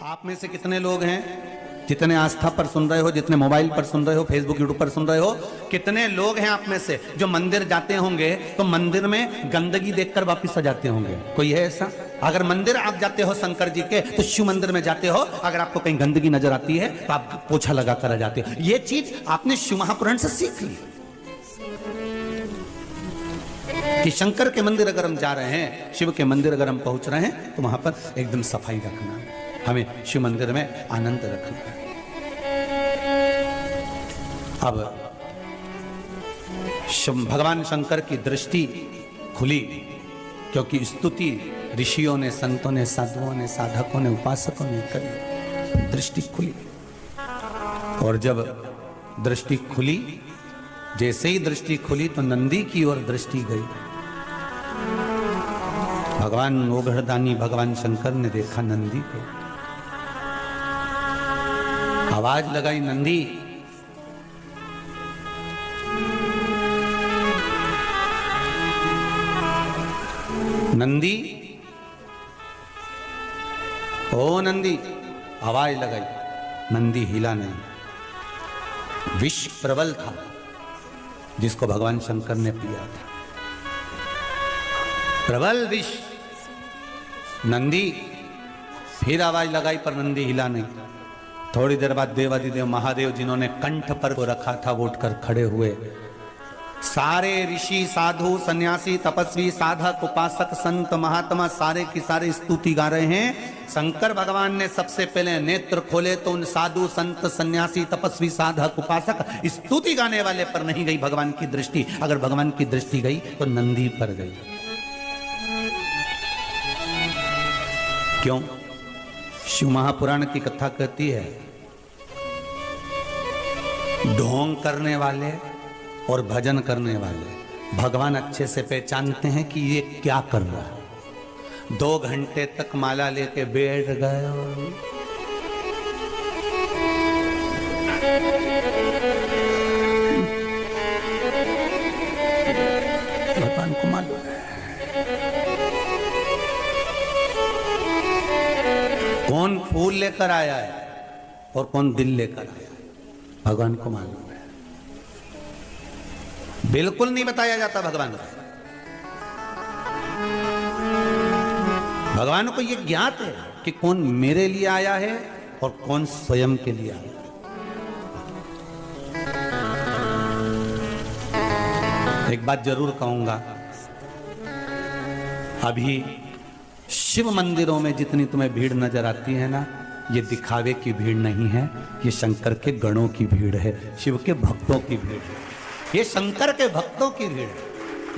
आप में से कितने लोग हैं जितने आस्था पर सुन रहे हो, जितने मोबाइल पर सुन रहे हो, फेसबुक यूट्यूब पर सुन रहे हो, कितने लोग हैं आप में से जो मंदिर जाते होंगे तो मंदिर में गंदगी देखकर वापस आ जाते होंगे? कोई है ऐसा? अगर मंदिर आप जाते हो शंकर जी के तो शिव मंदिर में जाते हो, अगर आपको कहीं गंदगी नजर आती है तो आप पोछा लगा कर आ जाते हो। ये चीज आपने शिव महापुराण से सीख ली कि शंकर के मंदिर अगर हम जा रहे हैं, शिव के मंदिर अगर हम पहुंच रहे हैं तो वहां पर एकदम सफाई रखना, हमें शिव मंदिर में आनंद रखना है। अब भगवान शंकर की दृष्टि खुली क्योंकि स्तुति ऋषियों ने, संतों ने, साधुओं ने, साधकों ने, उपासकों ने करी, दृष्टि खुली। और जब दृष्टि खुली, जैसे ही दृष्टि खुली तो नंदी की ओर दृष्टि गई। भगवान ओघड़दानी भगवान शंकर ने देखा नंदी को, आवाज लगाई, नंदी। नंदी, ओ नंदी, आवाज लगाई, नंदी हिला नहीं। विष प्रबल था जिसको भगवान शंकर ने पिया था, प्रबल विष। नंदी फिर आवाज लगाई पर नंदी हिला नहीं। थोड़ी देर बाद देवादिदेव महादेव जिन्होंने कंठ पर को रखा था वो उठकर खड़े हुए। सारे ऋषि, साधु, सन्यासी, तपस्वी, साधक, उपासक, संत, महात्मा सारे की सारे स्तुति गा रहे हैं। शंकर भगवान ने सबसे पहले नेत्र खोले तो उन साधु, संत, सन्यासी, तपस्वी, साधक, उपासक स्तुति गाने वाले पर नहीं गई भगवान की दृष्टि। अगर भगवान की दृष्टि गई तो नंदी पर गई। क्यों? शिव महापुराण की कथा कहती है ढोंग करने वाले और भजन करने वाले भगवान अच्छे से पहचानते हैं कि ये क्या कर रहा है। 2 घंटे तक माला लेके बैठ गए, भगवान को मालूम है कौन फूल लेकर आया है और कौन दिल लेकर आया है, भगवान को मालूम है। बिल्कुल नहीं बताया जाता भगवान को। भगवान को यह ज्ञात है कि कौन मेरे लिए आया है और कौन स्वयं के लिए आया है। एक बात जरूर कहूंगा, अभी शिव मंदिरों में जितनी तुम्हें भीड़ नजर आती है ना, ये दिखावे की भीड़ नहीं है, ये शंकर के गणों की भीड़ है, शिव के भक्तों की भीड़ है, ये शंकर के भक्तों की भीड़ है।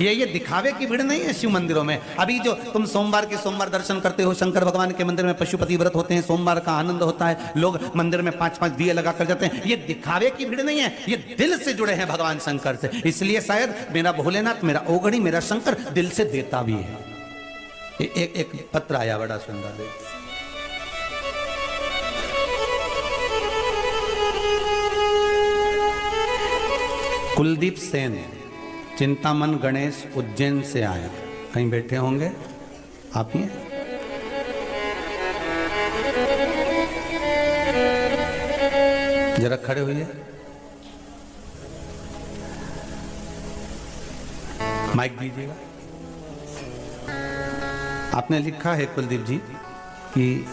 ये दिखावे की भीड़ नहीं है शिव मंदिरों में। अभी जो तुम सोमवार के सोमवार दर्शन करते हो, शंकर भगवान के मंदिर में पशुपति व्रत होते हैं, सोमवार का आनंद होता है, लोग मंदिर में 5-5 दिए लगा कर जाते हैं, ये दिखावे की भीड़ नहीं है, ये दिल से जुड़े हैं भगवान शंकर से। इसलिए शायद मेरा भोलेनाथ, मेरा ओघड़ी, मेरा शंकर दिल से देता भी है। एक पत्र आया बड़ा सुंदर, कुलदीप सेन, चिंतामन गणेश, उज्जैन से आया। कहीं बैठे होंगे आप ही? जरा खड़े होइए, माइक दीजिएगा। आपने लिखा है कुलदीप जी कि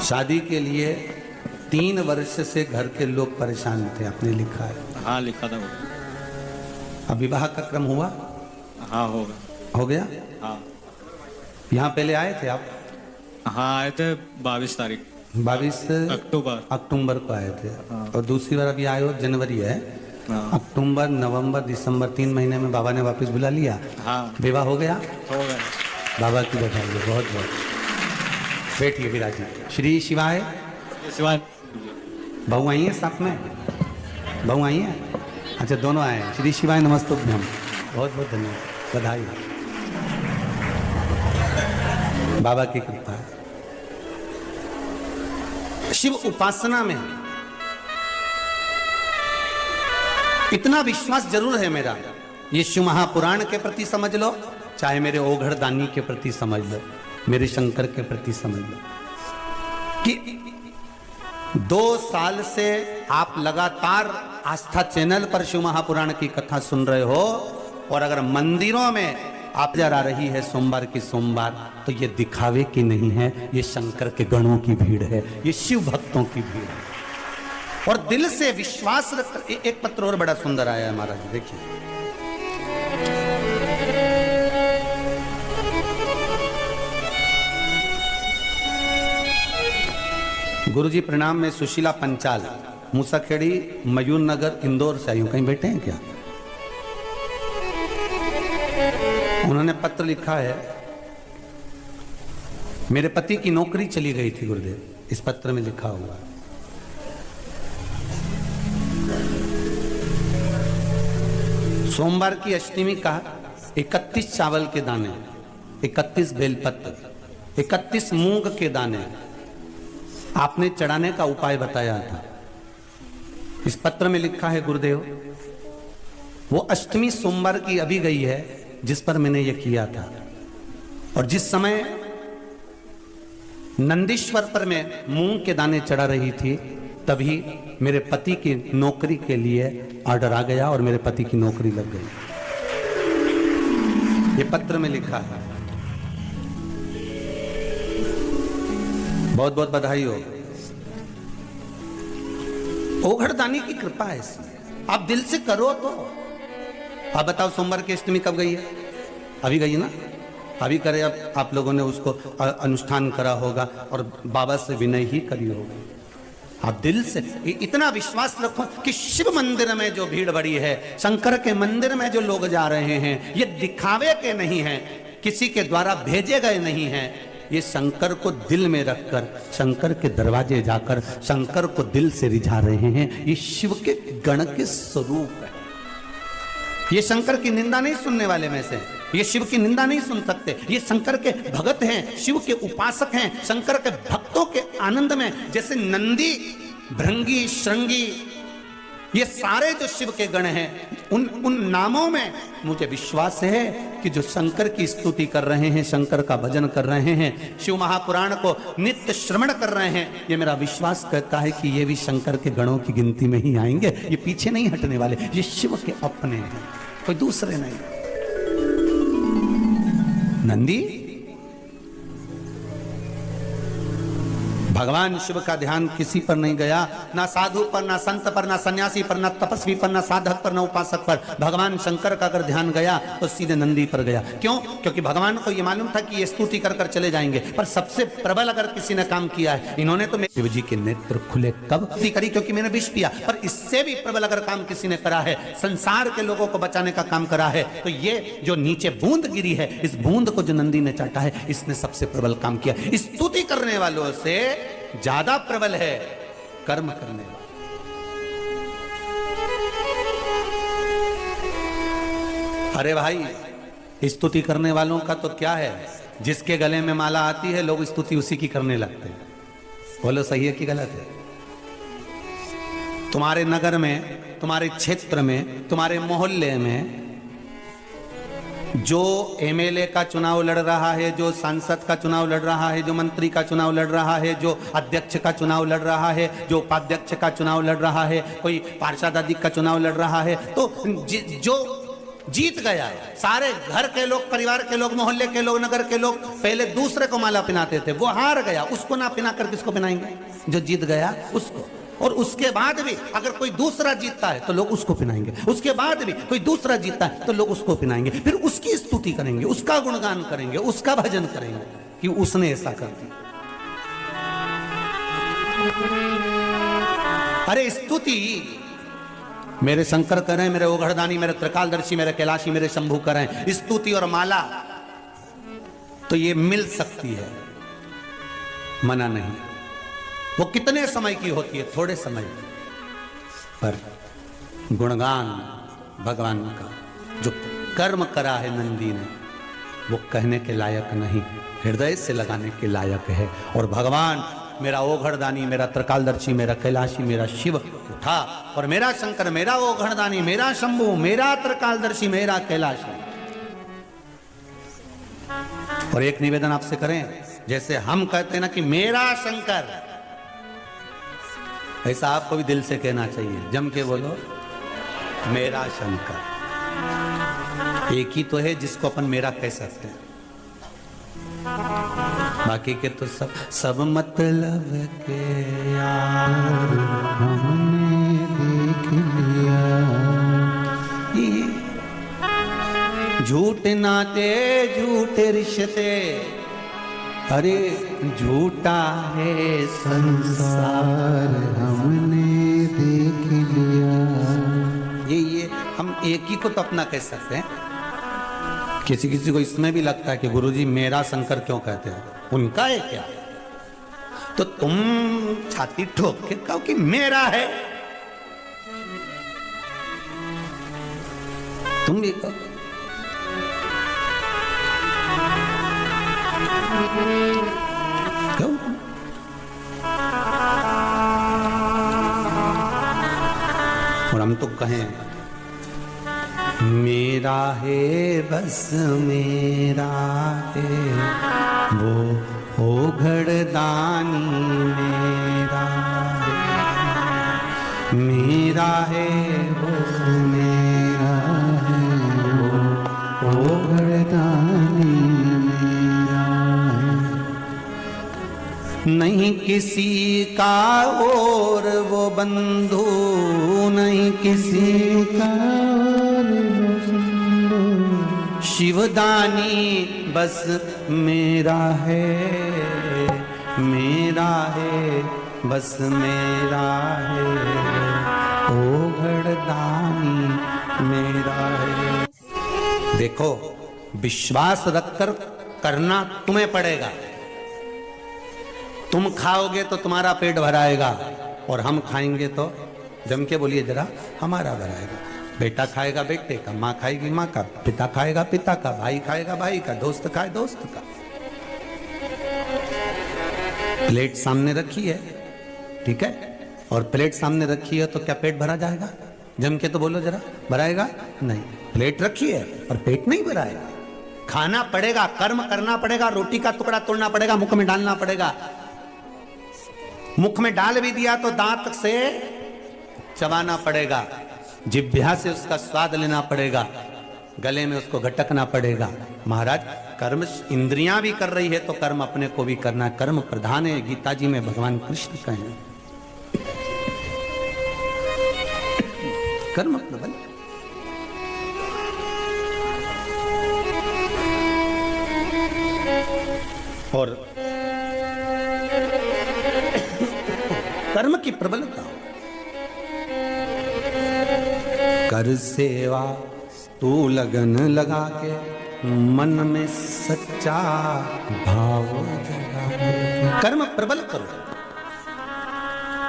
शादी के लिए 3 वर्ष से घर के लोग परेशान थे, आपने लिखा है। हाँ, लिखा था वो। अब विवाह का क्रम हुआ? हाँ, हो गया। हाँ। यहाँ पहले आए थे आप? हाँ, आए थे 22 तारीख, 22 अक्टूबर को आए थे। हाँ। और दूसरी बार अभी आए हो, जनवरी है। हाँ। अक्टूबर, नवंबर, दिसंबर 3 महीने में बाबा ने वापस बुला लिया। हाँ। विवाह हो गया? हो गया। बाबा की बधाई, बहुत बहुत। बैठिए विराजी। श्री शिवाय। शिवाय। बहू आई है साथ में? बहू आई है? अच्छा, दोनों आए हैं। श्री शिवाय नमस्तुभ्यम, बहुत बहुत धन्यवाद, बधाई। बाबा की कृपा है। शिव उपासना में इतना विश्वास जरूर है मेरा, ये शिव महापुराण के प्रति समझ लो, चाहे मेरे ओघड़दानी के प्रति समझ लो, मेरे शंकर के प्रति समझ लो कि 2 साल से आप लगातार आस्था चैनल पर शिव महापुराण की कथा सुन रहे हो, और अगर मंदिरों में आप नजर आ रही है सोमवार की सोमवार, तो ये दिखावे की नहीं है, ये शंकर के गणों की भीड़ है, ये शिव भक्तों की भीड़ है। और दिल से विश्वास रख। एक पत्र और बड़ा सुंदर आया है महाराज, देखिए। गुरुजी प्रणाम, में सुशीला पंचाल, मूसाखेड़ी, मयूर नगर, इंदौर से आई हूं। कहीं बैठे हैं क्या? उन्होंने पत्र लिखा है, मेरे पति की नौकरी चली गई थी गुरुदेव। इस पत्र में लिखा हुआ, सोमवार की अष्टमी का 31 चावल के दाने, 31 बेलपत्र, 31 मूंग के दाने आपने चढ़ाने का उपाय बताया था। इस पत्र में लिखा है गुरुदेव, वो अष्टमी सोमवार की अभी गई है जिस पर मैंने ये किया था, और जिस समय नंदीश्वर पर मैं मूंग के दाने चढ़ा रही थी, तभी मेरे पति की नौकरी के लिए ऑर्डर आ गया और मेरे पति की नौकरी लग गई। ये पत्र में लिखा है। बहुत बहुत बधाई हो। ओघड़दानी की कृपा है इसलिए आप दिल से करो। तो आप बताओ, सोमवार की अष्टमी कब गई है? अभी गई ना? अभी करे। अब आप लोगों ने उसको अनुष्ठान करा होगा और बाबा से विनय ही करी होगी। आप दिल से इतना विश्वास रखो कि शिव मंदिर में जो भीड़ बड़ी है, शंकर के मंदिर में जो लोग जा रहे हैं, ये दिखावे के नहीं हैं, किसी के द्वारा भेजे गए नहीं हैं। ये शंकर को दिल में रखकर, शंकर के दरवाजे जाकर शंकर को दिल से रिझा रहे हैं। ये शिव के गण के स्वरूप है। ये शंकर की निंदा नहीं सुनने वाले में से, ये शिव की निंदा नहीं सुन सकते। ये शंकर के भगत हैं, शिव के उपासक हैं, शंकर के भक्तों के आनंद में, जैसे नंदी, भृंगी, श्रृंगी, ये सारे जो शिव के गण हैं, उन नामों में मुझे विश्वास है कि जो शंकर की स्तुति कर रहे हैं, शंकर का भजन कर रहे हैं, शिव महापुराण को नित्य श्रवण कर रहे हैं, ये मेरा विश्वास कहता है कि ये भी शंकर के गणों की गिनती में ही आएंगे। ये पीछे नहीं हटने वाले, ये शिव के अपने हैं, कोई दूसरे नहीं। नंदी, भगवान शिव का ध्यान किसी पर नहीं गया, ना साधु पर, ना संत पर, ना सन्यासी पर, ना तपस्वी पर, ना साधक पर, ना उपासक पर। भगवान शंकर का अगर ध्यान गया तो सीधे नंदी पर गया। क्यों? क्योंकि भगवान को यह मालूम था कि ये स्तुति कर कर चले जाएंगे, पर सबसे प्रबल अगर किसी ने काम किया है, इन्होंने तो शिव जी के नेत्र खुले कब करी, क्योंकि मैंने विष पिया, पर इससे भी प्रबल अगर काम किसी ने करा है, संसार के लोगों को बचाने का काम करा है, तो ये जो नीचे बूंद गिरी है, इस बूंद को जो नंदी ने चाटा है, इसने सबसे प्रबल काम किया। स्तुति करने वालों से ज्यादा प्रबल है कर्म करने वाला। अरे भाई, स्तुति करने वालों का तो क्या है, जिसके गले में माला आती है लोग स्तुति उसी की करने लगते हैं। बोलो सही है कि गलत है? तुम्हारे नगर में, तुम्हारे क्षेत्र में, तुम्हारे मोहल्ले में जो एमएलए का चुनाव लड़ रहा है, जो सांसद का चुनाव लड़ रहा है, जो मंत्री का चुनाव लड़ रहा है, जो अध्यक्ष का चुनाव लड़ रहा है, जो उपाध्यक्ष का चुनाव लड़ रहा है, कोई पार्षद आदि का चुनाव लड़ रहा है, तो जो जीत गया, सारे घर के लोग, परिवार के लोग, मोहल्ले के लोग, नगर के लोग पहले दूसरे को माला पहनाते थे, वो हार गया, उसको ना पहनाकर किसको पहनाएंगे? जो जीत गया उसको। और उसके बाद भी अगर कोई दूसरा जीतता है तो लोग उसको पहनाएंगे, उसके बाद भी कोई दूसरा जीतता है तो लोग उसको पहनाएंगे, फिर उसकी स्तुति करेंगे, उसका गुणगान करेंगे, उसका भजन करेंगे कि उसने ऐसा कर दिया। अरे स्तुति मेरे शंकर करें, मेरे ओघड़दानी, मेरे त्रिकालदर्शी, मेरे कैलाशी, मेरे शंभू करें, स्तुति और माला तो ये मिल सकती है, मना नहीं। वो कितने समय की होती है? थोड़े समय, पर गुणगान भगवान का जो कर्म करा है नंदी ने, वो कहने के लायक नहीं, हृदय से लगाने के लायक है। और भगवान मेरा ओघड़दानी, मेरा त्रिकालदर्शी, मेरा कैलाशी, मेरा शिव उठा, और मेरा शंकर, मेरा ओघड़दानी, मेरा शंभू, मेरा त्रिकालदर्शी, मेरा कैलाशी, और एक निवेदन आपसे करें, जैसे हम कहते हैं ना कि मेरा शंकर, ऐसा आपको भी दिल से कहना चाहिए, जम के बोलो मेरा शंकर। एक ही तो है जिसको अपन मेरा कह सकते हैं, बाकी के तो सब मतलब के यार हमने देख लिया। झूठ नाते झूठे रिश्ते, अरे झूठा है संसार हमने देख लिया। ये हम एक ही को तो अपना कह सकते हैं। किसी किसी को इसमें भी लगता है कि गुरुजी मेरा शंकर क्यों कहते हैं, उनका है क्या? तो तुम छाती ठोक के कहो कि मेरा है, तुम भी कहो। क्यों? और हम तो कहें मेरा है बस मेरा है वो घड़दानी, मेरा है बस मेरा है वो घड़दानी, नहीं किसी का और वो बंधु, नहीं किसी का शिवदानी, बस मेरा है बस मेरा है ओ घड़दानी, मेरा है। देखो, विश्वास रखकर करना तुम्हें पड़ेगा। तुम खाओगे तो तुम्हारा पेट भराएगा, और हम खाएंगे तो जम के बोलिए जरा हमारा भराएगा। बेटा खाएगा बेटे का, माँ खाएगी माँ का, पिता खाएगा पिता का, भाई खाएगा भाई का, दोस्त खाए दोस्त का। प्लेट सामने रखी है, ठीक है, और प्लेट सामने रखी है तो क्या पेट भरा जाएगा? जम के तो बोलो जरा, भराएगा नहीं। प्लेट रखी है और पेट नहीं भराएगा। खाना पड़ेगा, कर्म करना पड़ेगा, रोटी का टुकड़ा तोड़ना पड़ेगा, मुख में डालना पड़ेगा। मुख में डाल भी दिया तो दांत से चबाना पड़ेगा, जिह्वा से उसका स्वाद लेना पड़ेगा, गले में उसको घटकना पड़ेगा। महाराज, कर्म इंद्रियां भी कर रही है तो कर्म अपने को भी करना। कर्म प्रधान है, गीता जी में भगवान कृष्ण कहें कर्म प्रबल। और कर्म की प्रबलता, कर सेवा तू लगन लगा के, मन में सच्चा भाव जगा के, कर्म प्रबल करो।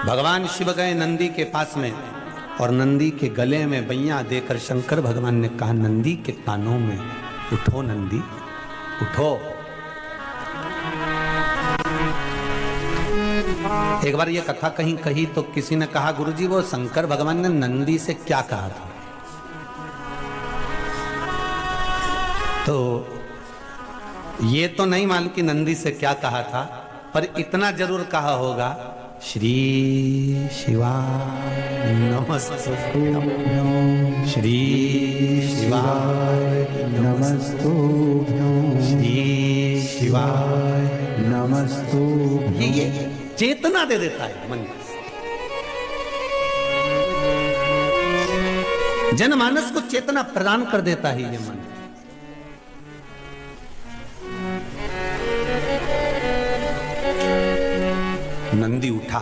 भगवान शिव गए नंदी के पास में, और नंदी के गले में बैया देकर शंकर भगवान ने कहा नंदी के कानों में, उठो नंदी उठो। एक बार ये कथा कहीं कही तो किसी ने कहा गुरुजी वो शंकर भगवान ने नंदी से क्या कहा था? तो ये तो नहीं मालूम कि नंदी से क्या कहा था, पर इतना जरूर कहा होगा, श्री शिवाय नमस्तुभ्यं, श्री शिवाय नमस्तुभ्यं, श्री शिवाय नमस्तुभ्यं। ये चेतना दे देता है मन में, जनमानस को चेतना प्रदान कर देता है ये मन। नंदी उठा,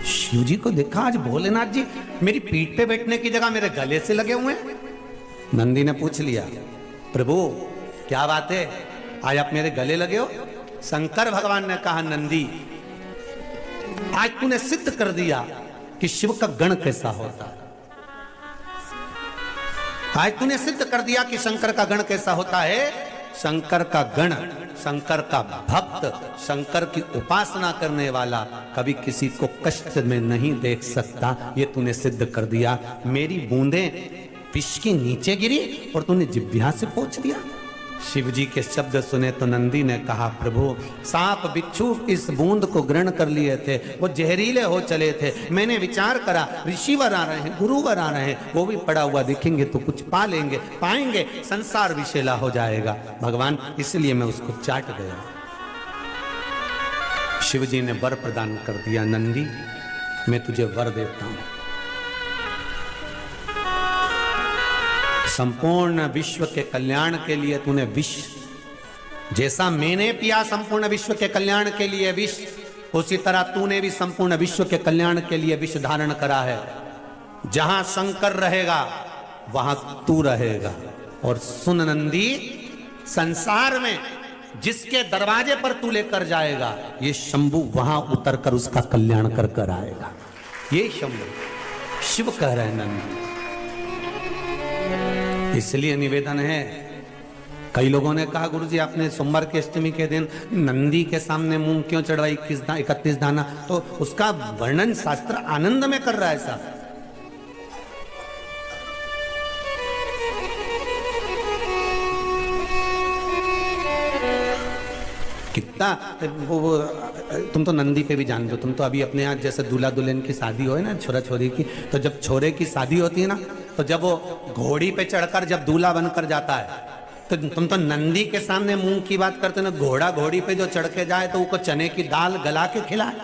शिव जी को देखा, आज भोलेनाथ जी मेरी पीठ पे बैठने की जगह मेरे गले से लगे हुए हैं। नंदी ने पूछ लिया, प्रभु क्या बात है, आज आप मेरे गले लगे हो? शंकर भगवान ने कहा नंदी, आज तूने सिद्ध कर दिया कि शिव का गण कैसा होता है। आज तूने सिद्ध कर दिया कि शंकर का गण कैसा होता है। शंकर का गण, शंकर का भक्त, शंकर की उपासना करने वाला कभी किसी को कष्ट में नहीं देख सकता। ये तूने सिद्ध कर दिया। मेरी बूंदें विष की नीचे गिरी और तूने जिह्वा से पोंछ दिया। शिव जी के शब्द सुने तो नंदी ने कहा, प्रभु सांप बिच्छू इस बूंद को ग्रहण कर लिए थे, वो जहरीले हो चले थे। मैंने विचार करा ऋषिवर आ रहे हैं, गुरुवर आ रहे हैं, वो भी पड़ा हुआ दिखेंगे तो कुछ पा लेंगे, पाएंगे, संसार विषैला हो जाएगा भगवान, इसलिए मैं उसको चाट गया। शिव जी ने वर प्रदान कर दिया, नंदी मैं तुझे वर देता हूं, संपूर्ण विश्व के कल्याण के लिए तूने विष, जैसा मैंने पिया संपूर्ण विश्व के कल्याण के लिए विष, उसी तरह तूने भी संपूर्ण विश्व के कल्याण के लिए विष धारण करा है। जहां शंकर रहेगा वहां तू रहेगा। और सुन नंदी, संसार में जिसके दरवाजे पर तू लेकर जाएगा, ये शंभु वहां उतरकर उसका कल्याण कर कर आएगा। ये शंभु शिव कह रहे हैं नंदी। इसलिए निवेदन है, कई लोगों ने कहा गुरुजी आपने सोमवार की अष्टमी के दिन नंदी के सामने मूंग क्यों चढ़वाई 31 दाना, तो उसका वर्णन शास्त्र आनंद में कर रहा है साहब। कितना वो तुम तो नंदी पे भी जानते हो, तुम तो अभी अपने यहाँ जैसे दूल्हा दुल्हन की शादी हो है ना, छोरा छोरी की, तो जब छोरे की शादी होती है ना, तो जब वो घोड़ी पे चढ़कर जब दूल्हा बनकर जाता है, तो तुम तो नंदी के सामने मूंग की बात करते ना। घोड़ा घोड़ी पे जो चढ़ के जाए तो उसको चने की दाल गला के खिलाए।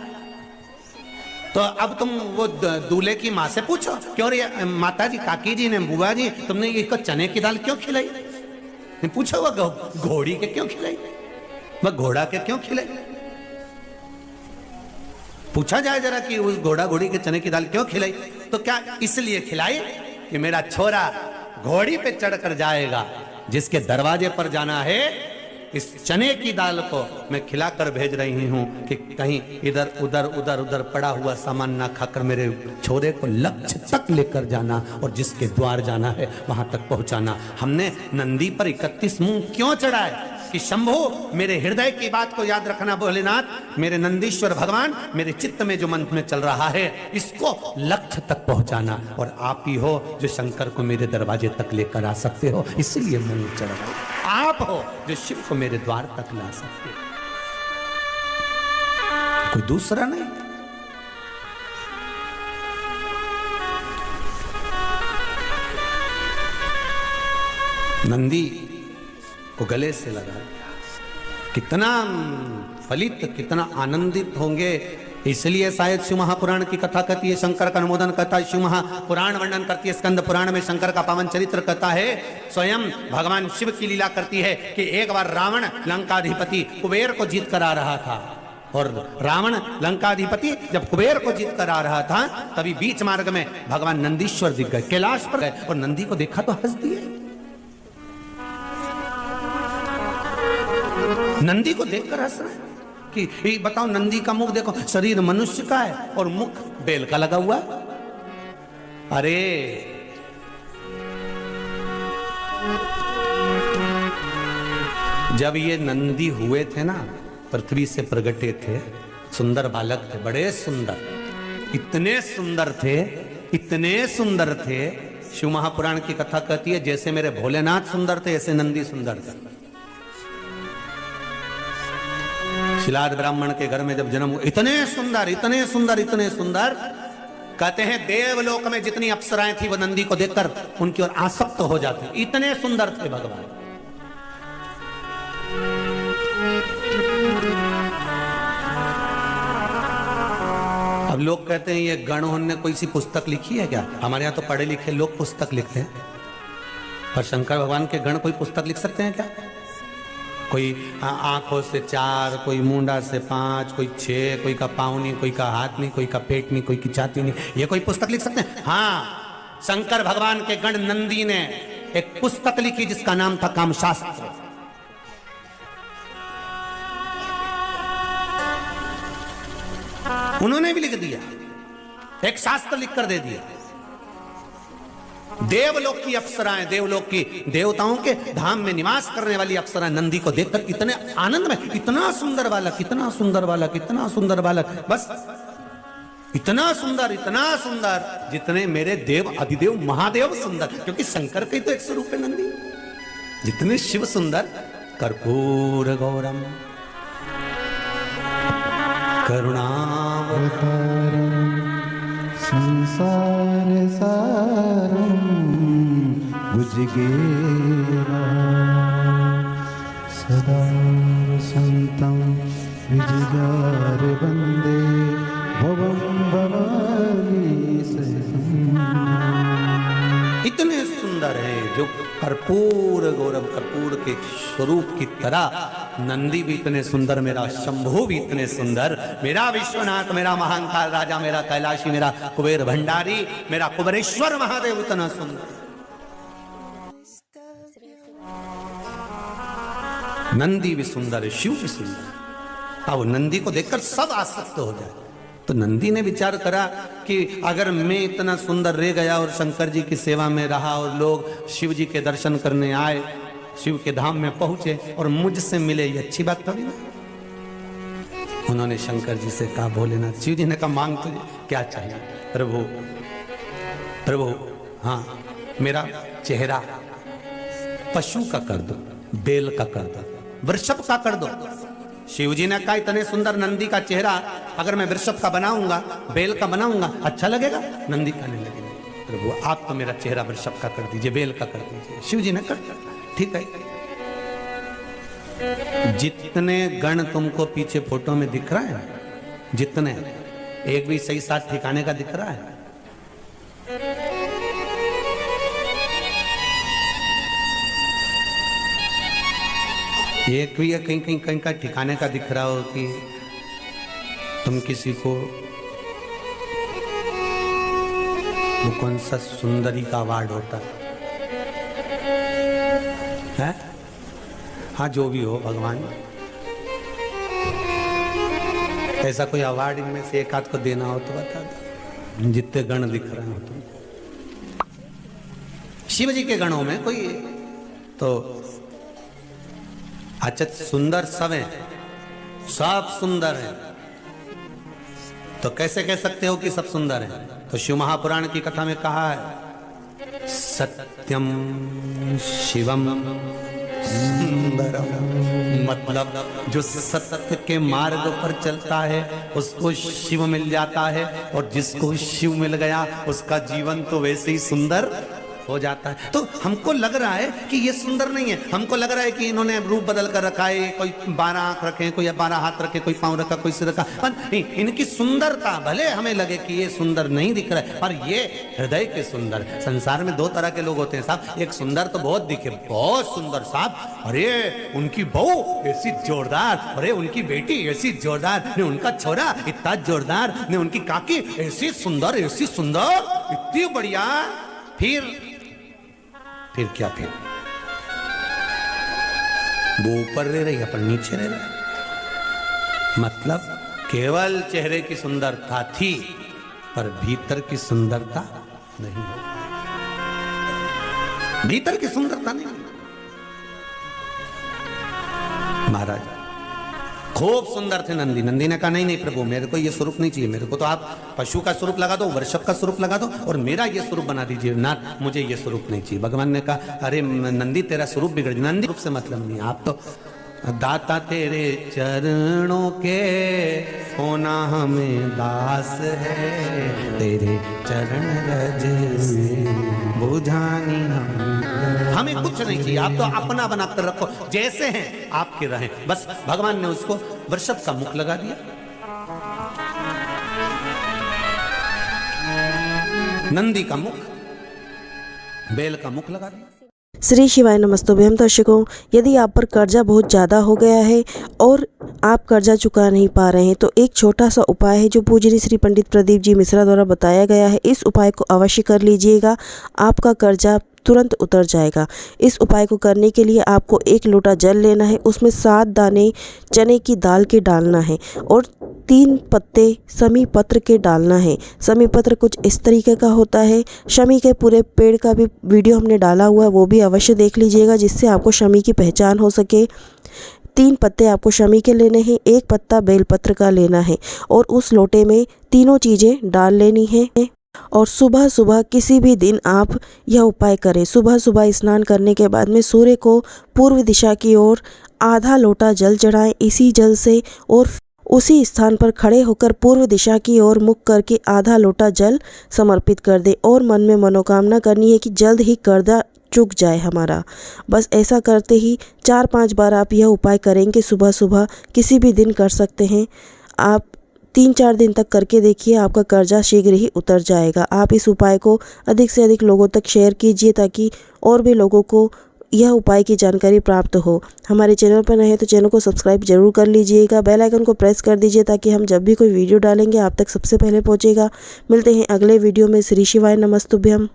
तो अब तुम वो दूल्हे की माँ से पूछो, क्यों रे माता जी, काकी जी ने, बुआ जी, तुमने इसको चने की दाल क्यों खिलाई? पूछो वो घोड़ी के क्यों खिलाई, वह घोड़ा के क्यों खिलाई? पूछा जाए जरा कि उस घोड़ा घोड़ी के चने की दाल क्यों खिलाई? तो क्या इसलिए खिलाई कि मेरा छोरा घोड़ी पे चढ़कर जाएगा, जिसके दरवाजे पर जाना है, इस चने की दाल को मैं खिलाकर भेज रही हूं कि कहीं इधर उधर पड़ा हुआ सामान ना खाकर मेरे छोरे को लक्ष्य तक लेकर जाना और जिसके द्वार जाना है वहां तक पहुंचाना। हमने नंदी पर 31 मूंग क्यों चढ़ाए? कि शंभो मेरे हृदय की बात को याद रखना भोलेनाथ, मेरे नंदीश्वर भगवान, मेरे चित्त में जो मन में चल रहा है इसको लक्ष्य तक पहुंचाना, और आप ही हो जो शंकर को मेरे दरवाजे तक लेकर आ सकते हो, इसलिए मूंग चढ़ाए। आप हो जो शिव को मेरे द्वार तक ला सकते हो, कोई दूसरा नहीं। नंदी को गले से लगा दिया। कितना फलित, कितना आनंदित होंगे। इसलिए शायद शिव महापुराण की कथा कहती है, शंकर का अनुमोदन कहता है, शिव महापुराण वर्णन करती है, स्कंद पुराण में शंकर का पावन चरित्र कहता है। स्वयं भगवान शिव की लीला करती है कि एक बार रावण लंकाधिपति कुबेर को जीत कर आ रहा था, और रावण लंकाधिपति जब कुबेर को जीत कर आ रहा था, तभी बीच मार्ग में भगवान नंदीश्वर दिख गए, कैलाश पर गए, और नंदी को देखा तो हंस दिए। नंदी को देखकर हंस रहे कि बताओ, नंदी का मुख देखो, शरीर मनुष्य का है और मुख बेल का लगा हुआ। अरे जब ये नंदी हुए थे ना, पृथ्वी से प्रगटे थे, सुंदर बालक थे, बड़े सुंदर, इतने सुंदर थे, इतने सुंदर थे। शिव महापुराण की कथा कहती है जैसे मेरे भोलेनाथ सुंदर थे, ऐसे नंदी सुंदर थे। शिलाद ब्राह्मण के घर में जब जन्म हुआ, इतने सुंदर, इतने सुंदर, इतने सुंदर, कहते हैं देवलोक में जितनी अप्सराएं थी वो नंदी को देखकर उनकी ओर आसक्त हो जाती, इतने सुंदर थे भगवान। अब लोग कहते हैं ये गणहों ने कोई सी पुस्तक लिखी है क्या? हमारे यहाँ तो पढ़े लिखे लोग पुस्तक लिखते हैं, पर शंकर भगवान के गण कोई पुस्तक लिख सकते हैं क्या? कोई आंखों से 4, कोई मुंडा से 5, कोई 6, कोई का पाँव नहीं, कोई का हाथ नहीं, कोई का पेट नहीं, कोई की छाती नहीं, ये कोई पुस्तक लिख सकते हैं? हाँ, शंकर भगवान के गण नंदी ने एक पुस्तक लिखी जिसका नाम था कामशास्त्र। उन्होंने भी लिख दिया, एक शास्त्र लिखकर दे दिया। देवलोक की अप्सराएं, देवलोक की देवताओं के धाम में निवास करने वाली अप्सराएं नंदी को देखकर इतने आनंद में, इतना सुंदर बालक, इतना सुंदर बालक, इतना सुंदर बालक, बस इतना सुंदर जितने मेरे देव अधिदेव महादेव सुंदर, क्योंकि शंकर का ही तो एक स्वरूप है नंदी। जितने शिव सुंदर, कर्पूर गौरम करुणावतारम संसार सारम भुजगेरा सदा संतम विजयार वंदे भवम भवानी सहितम। इतने सुंदर है जो कर्पूर गौरव, कर्पूर के स्वरूप की तरह। नंदी भी इतने सुंदर, मेरा शंभु भी इतने सुंदर, मेरा विश्वनाथ, मेरा महाकाल राजा, मेरा कैलाशी, मेरा कुबेर भंडारी, मेरा कुबेरेश्वर महादेव इतना सुंदर। नंदी भी सुंदर है, शिव भी सुंदर। अब नंदी को देखकर सब आसक्त हो जाए। तो नंदी ने विचार करा कि अगर मैं इतना सुंदर रह गया और शंकर जी की सेवा में रहा और लोग शिव जी के दर्शन करने आए, शिव के धाम में पहुंचे और मुझसे मिले, ये अच्छी बात थोड़ी ना। उन्होंने शंकर जी से कहा, भोलेनाथ, शिव जी ने कहा, मांग तुझे क्या चाहिए? प्रभु प्रभु, हाँ, मेरा चेहरा पशु का कर दो, बैल का कर दो, वृषभ का कर दो। शिव जी ने कहा, इतने सुंदर नंदी का चेहरा अगर मैं वृषभ का बनाऊंगा, बैल का बनाऊंगा, अच्छा लगेगा? नंदी का नहीं लगेगा। प्रभु आप तो मेरा चेहरा वृषभ का कर दीजिए, बैल का कर दीजिए। शिव जी ने कर दिया, ठीक है। जितने गण तुमको पीछे फोटो में दिख रहा है, जितने, एक भी सही साथ ठिकाने का दिख रहा है? एक भी कहीं कहीं कहीं का ठिकाने का दिख रहा हो कि तुम किसी को, वो कौन सा सुंदरी का अवार्ड होता है? हाँ, जो भी हो भगवान, ऐसा कोई अवार्ड इनमें से एक आध को देना हो तो बता दो, जितने गण दिख रहे हो तुम। शिव जी के गणों में कोई तो अच्छा सुंदर सब है, सब सुंदर है, तो कैसे कह सकते हो कि सब सुंदर है? तो शिव महापुराण की कथा में कहा है, सत्यम शिवम सुंदरम, मतलब जो सत्य के मार्ग पर चलता है उसको शिव मिल जाता है, और जिसको शिव मिल गया उसका जीवन तो वैसे ही सुंदर हो जाता है। तो हमको लग रहा है कि ये सुंदर नहीं है, हमको लग रहा है कि इन्होंने रूप बदल कर रखा है, कोई 12 आंख रखे, कोई 12 हाथ रखे, कोई पांव रखा, कोई सिर रखा, पर इनकी सुंदरता भले हमें लगे कि ये सुंदर नहीं दिख रहा है, पर ये हृदय के सुंदर। संसार में दो तरह के लोग होते हैं साहब, एक सुंदर तो बहुत दिखे, बहुत सुंदर साहब, अरे उनकी बहू ऐसी जोरदार, अरे उनकी बेटी ऐसी जोरदार, ने उनका छोरा इतना जोरदार, ने उनकी काकी ऐसी सुंदर, ऐसी सुंदर, इतनी बढ़िया। फिर क्या? फिर वो ऊपर रह रही, अपन नीचे रह रहे। मतलब केवल चेहरे की सुंदरता थी, पर भीतर की सुंदरता नहीं, भीतर की सुंदरता नहीं। महाराज खूब सुंदर थे नंदी। नंदी ने कहा, नहीं नहीं प्रभु, मेरे को ये स्वरूप नहीं चाहिए, मेरे को तो आप पशु का स्वरूप लगा दो, वृषभ का स्वरूप लगा दो, और मेरा ये स्वरूप बना दीजिए ना, मुझे ये स्वरूप नहीं चाहिए। भगवान ने कहा, अरे नंदी तेरा स्वरूप बिगड़ गया, नंदी रूप से मतलब नहीं, आप तो दाता तेरे चरणों के होना हमें दास है, तेरे चरण रज से बुझानी हमें कुछ नहीं चाहिए, आप तो अपना बनाकर रखो, जैसे हैं आपके रहें बस। भगवान ने उसको वृषभ का मुख लगा दिया, नंदी का मुख, बैल का मुख लगा दिया। श्री शिवाय नमस्तुभ्यं। हम दर्शकों, यदि आप पर कर्जा बहुत ज़्यादा हो गया है और आप कर्जा चुका नहीं पा रहे हैं, तो एक छोटा सा उपाय है जो पूजनीय श्री पंडित प्रदीप जी मिश्रा द्वारा बताया गया है। इस उपाय को अवश्य कर लीजिएगा, आपका कर्जा तुरंत उतर जाएगा। इस उपाय को करने के लिए आपको 1 लोटा जल लेना है, उसमें 7 दाने चने की दाल के डालना है और 3 पत्ते शमी पत्र के डालना है। शमी पत्र कुछ इस तरीके का होता है। शमी के पूरे पेड़ का भी वीडियो हमने डाला हुआ है, वो भी अवश्य देख लीजिएगा, जिससे आपको शमी की पहचान हो सके। 3 पत्ते आपको शमी के लेने हैं, 1 पत्ता बेलपत्र का लेना है और उस लोटे में तीनों चीज़ें डाल लेनी है। और सुबह सुबह किसी भी दिन आप यह उपाय करें। सुबह सुबह स्नान करने के बाद में सूर्य को पूर्व दिशा की ओर आधा लोटा जल चढ़ाएं इसी जल से, और उसी स्थान पर खड़े होकर पूर्व दिशा की ओर मुख करके आधा लोटा जल समर्पित कर दें और मन में मनोकामना करनी है कि जल्द ही कर्जा चुक जाए हमारा। बस ऐसा करते ही 4-5 बार आप यह उपाय करेंगे। सुबह सुबह किसी भी दिन कर सकते हैं आप। 3-4 दिन तक करके देखिए, आपका कर्जा शीघ्र ही उतर जाएगा। आप इस उपाय को अधिक से अधिक लोगों तक शेयर कीजिए ताकि और भी लोगों को यह उपाय की जानकारी प्राप्त हो। हमारे चैनल पर नए हैं तो चैनल को सब्सक्राइब जरूर कर लीजिएगा, बेल आइकन को प्रेस कर दीजिए ताकि हम जब भी कोई वीडियो डालेंगे आप तक सबसे पहले पहुंचेगा। मिलते हैं अगले वीडियो में। श्री शिवाय नमस्तुभ्यम।